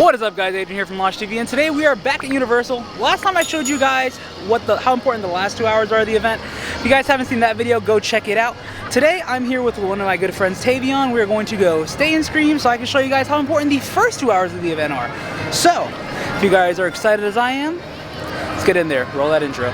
What is up, guys? Adrian here from Losh TV, and today we are back at Universal. Last time I showed you guys how important the last 2 hours are of the event. If you guys haven't seen that video, go check it out. Today I'm here with one of my good friends, Tavion. We're going to go stay and scream so I can show you guys how important the first 2 hours of the event are. So, if you guys are excited as I am, let's get in there. Roll that intro.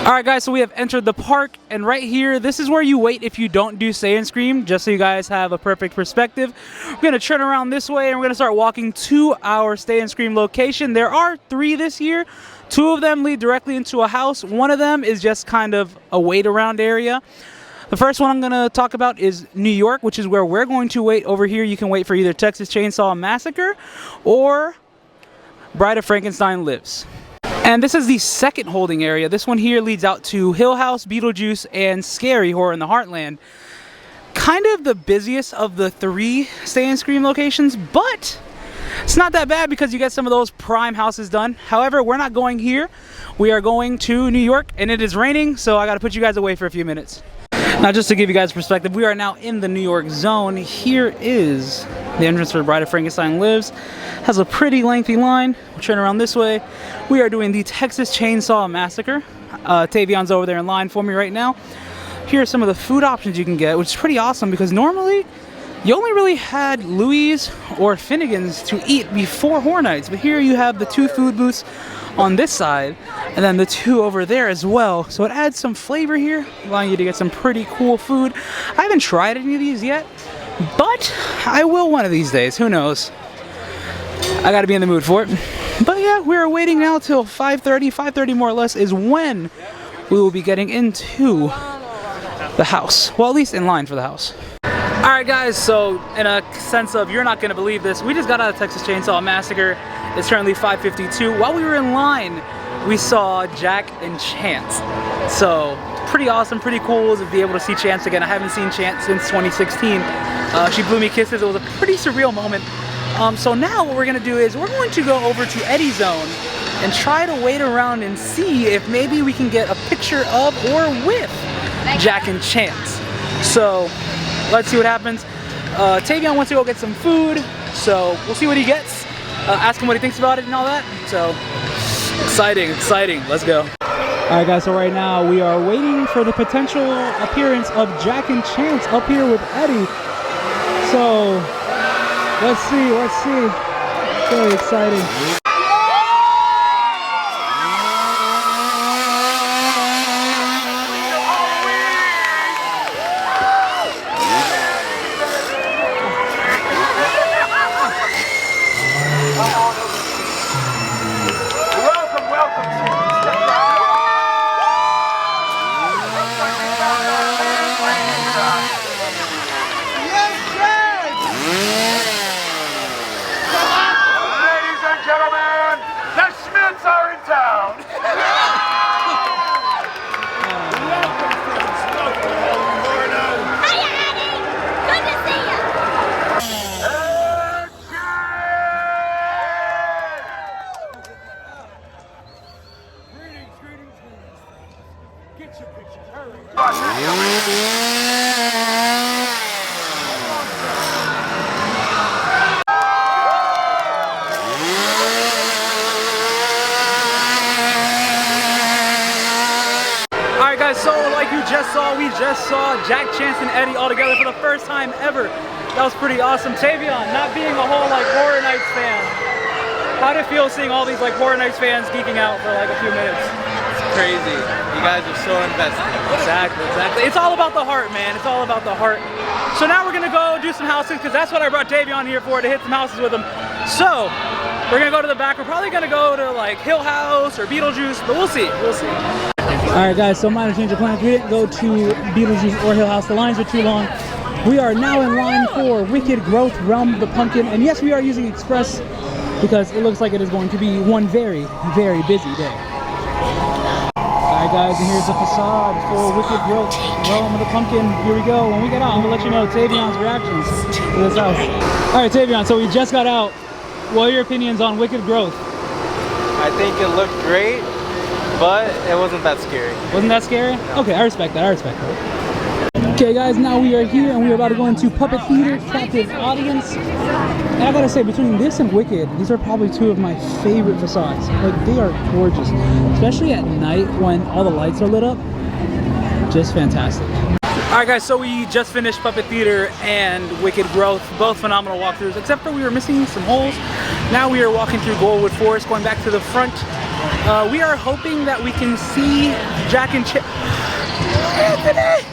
Alright guys, so we have entered the park, and right here, this is where you wait if you don't do Stay and Scream, just so you guys have a perfect perspective. We're going to turn around this way and we're going to start walking to our Stay and Scream location. There are 3 this year. 2 of them lead directly into a house. One of them is just kind of a wait around area. The first one I'm going to talk about is New York, which is where we're going to wait. Over here you can wait for either Texas Chainsaw Massacre or Bride of Frankenstein Lives. And this is the second holding area. This one here leads out to Hill House, Beetlejuice, and Scary Horror in the Heartland. Kind of the busiest of the 3 Stay and Scream locations, but it's not that bad because you get some of those prime houses done. However, we're not going here. We are going to New York, and it is raining, so I got to put you guys away for a few minutes. Now, just to give you guys perspective, we are now in the New York zone. Here is the entrance for Bride of Frankenstein Lives. Has a pretty lengthy line. We'll turn around this way. We are doing the Texas Chainsaw Massacre. Tavion's over there in line for me right now. Here are some of the food options you can get, which is pretty awesome because normally you only really had Louis or Finnegan's to eat before Horror Nights, but here you have the 2 food booths on this side and then the 2 over there as well, so it adds some flavor here, allowing you to get some pretty cool food. I haven't tried any of these yet, but I will one of these days. Who knows? I gotta be in the mood for it. But yeah, we're waiting now till 5:30 more or less is when we will be getting into the house, well, at least in line for the house. Alright guys, so in a sense of you're not gonna believe this, we just got out of Texas Chainsaw Massacre. It's currently 5:52. While we were in line, we saw Jack and Chance. So pretty awesome, pretty cool to be able to see Chance again. I haven't seen Chance since 2016. She blew me kisses. It was a pretty surreal moment. So now what we're gonna do is we're going to go over to Eddie's Zone and try to wait around and see if maybe we can get a picture of or with Jack and Chance. So let's see what happens. Tavion wants to go get some food, so we'll see what he gets. Ask him what he thinks about it and all that. So exciting, let's go. Alright guys, so right now we are waiting for the potential appearance of Jack and Chance up here with Eddie. So let's see. Very exciting. So like you just saw, we just saw Jack, Chance, and Eddie all together for the first time ever. That was pretty awesome. Tavion, not being a whole like Horror Nights fan, how did it feel seeing all these like Horror Nights fans geeking out for like a few minutes? It's crazy. You guys are so invested. Exactly. It's all about the heart, man. It's all about the heart. So now we're gonna go do some houses because that's what I brought Tavion here for, to hit some houses with him. So we're gonna go to the back. We're probably gonna go to like Hill House or Beetlejuice, but we'll see. Alright guys, so minor change of plans. We didn't go to Beetlejuice or Hill House. The lines are too long. We are now in line for Wicked Growth Realm of the Pumpkin. And yes, we are using Express because it looks like it is going to be one very, very busy day. Alright guys, and here's the facade for Wicked Growth Realm of the Pumpkin. Here we go. When we get out, I'm going to let you know Tavion's reactions to this house. Alright Tavion, so we just got out. What are your opinions on Wicked Growth? I think it looked great. but it wasn't that scary. Wasn't that scary? Okay, I respect that. I respect that. Okay, guys, now we are here and we are about to go into Puppet Theater Captive Audience. And I gotta say, between this and Wicked, these are probably two of my favorite facades. Like, they are gorgeous, especially at night when all the lights are lit up. Just fantastic. All right, guys, so we just finished Puppet Theater and Wicked Growth, both phenomenal walkthroughs, except for we were missing some holes. Now we are walking through Goldwood Forest, going back to the front. We are hoping that we can see Jack and Chip. Anthony!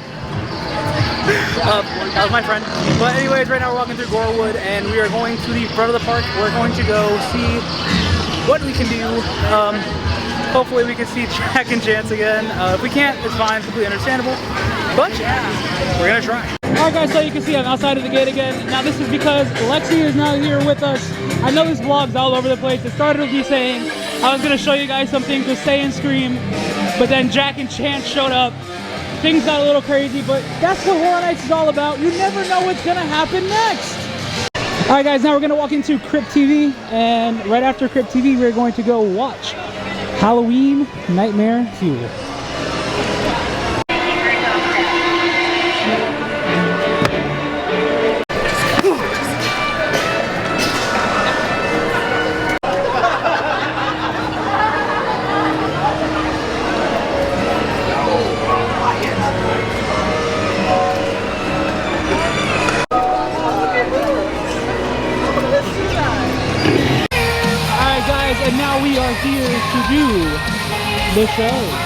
That was my friend. But anyways, right now we're walking through Gorewood and we are going to the front of the park. We're going to go see what we can do. Hopefully we can see Jack and Chance again. If we can't, it's fine, completely understandable. But we're gonna try. Alright guys, so you can see I'm outside of the gate again. Now this is because Lexi is now here with us. I know this vlog's all over the place. It started with me saying I was gonna show you guys something to Stay and Scream, but then Jack and Chance showed up. Things got a little crazy, but that's what Horror Nights is all about. You never know what's gonna happen next. All right, guys, now we're gonna walk into Crypt TV, and right after Crypt TV, we're going to go watch Halloween Nightmare Fuel. And now we are here to do the show.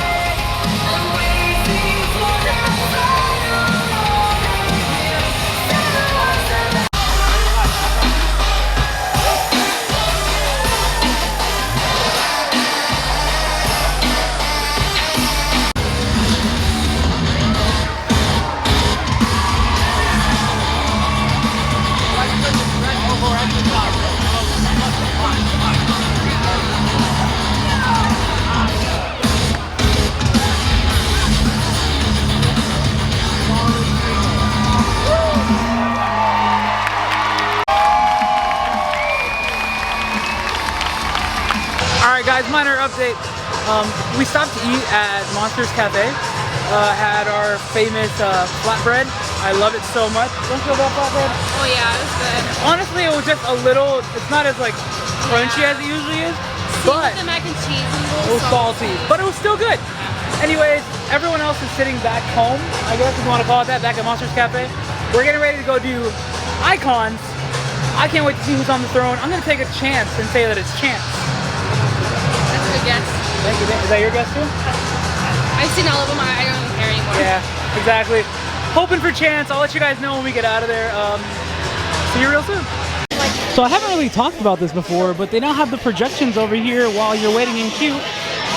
Alright guys, minor update. We stopped to eat at Monsters Cafe. Had our famous flatbread. I love it so much. Don't you love that flatbread? Oh yeah, it was good. Honestly, it was just a little, it's not as like crunchy as it usually is. But the mac and cheese it was salty, but it was still good. Anyways, everyone else is sitting back home, I guess if you want to call it that, back at Monsters Cafe. We're getting ready to go do Icons. I can't wait to see who's on the throne. I'm gonna take a chance and say that it's Chance. That's a good guess. Thank you. Is that your guess too? I've seen all of them. I don't care anymore. Yeah, exactly. Hoping for Chance. I'll let you guys know when we get out of there. See you real soon. So I haven't really talked about this before, but they now have the projections over here while you're waiting in queue.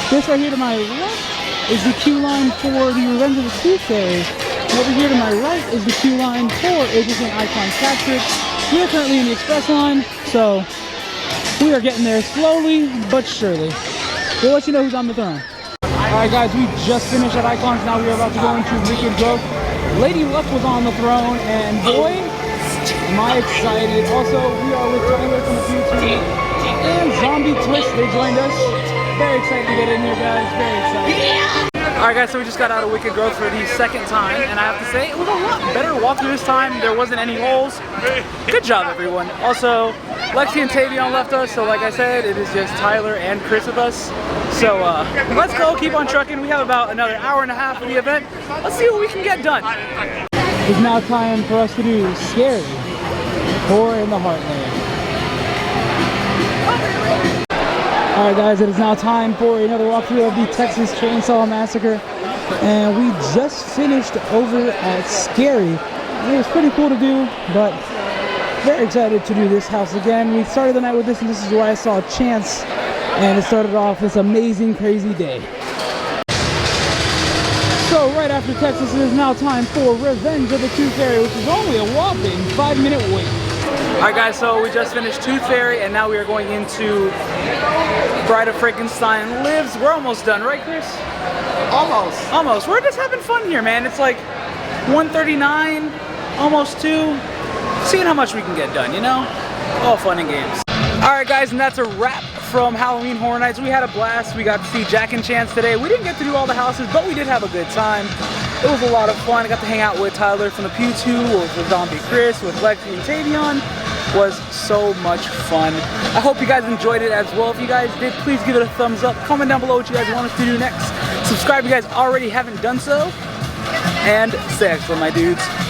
This right here to my left is the queue line for the Revenge of the Tooth Fairy. And over here to my right is the queue line for Agents and Icons Captured. We are currently in the express line, so we are getting there slowly but surely. We'll let you know who's on the throne. Alright guys, we just finished at Icons. Now we are about to go into Wicked Growth. Lady Luck was on the throne, and boy, am I excited. Also, we are with Tyler from the future and Zombie Twist. They joined us. Very excited to get in here, guys. Very excited. Alright guys, so we just got out of Wicked Growth for the second time, and I have to say, it was a lot better walkthrough this time. There wasn't any holes. Good job, everyone. Also, Lexi and Tavion left us, so like I said, it is just Tyler and Chris with us. So let's go, keep on trucking. We have about another hour and a half of the event. Let's see what we can get done. It's now time for us to do Scary Horror in the Heartland. Alright guys, it is now time for another walkthrough of the Texas Chainsaw Massacre. And we just finished over at Scary. And it was pretty cool to do, but very excited to do this house again. We started the night with this, and this is where I saw Chance. And it started off this amazing, crazy day. So right after Texas, it is now time for Revenge of the Tooth Fairy, which is only a whopping 5-minute wait. Alright guys, so we just finished Tooth Fairy, and now we are going into Bride of Frankenstein Lives. We're almost done, right Chris? Almost. Almost. We're just having fun here, man. It's like 1:39, almost 2. Seeing how much we can get done, you know? All fun and games. Alright guys, and that's a wrap from Halloween Horror Nights. We had a blast. We got to see Jack and Chance today. We didn't get to do all the houses, but we did have a good time. It was a lot of fun. I got to hang out with Tyler from the Pew 2, with Zombie Chris, with Lexi and Tavion. Was so much fun. I hope you guys enjoyed it as well. If you guys did, please give it a thumbs up. Comment down below what you guys want us to do next. Subscribe if you guys already haven't done so. And stay excellent, my dudes.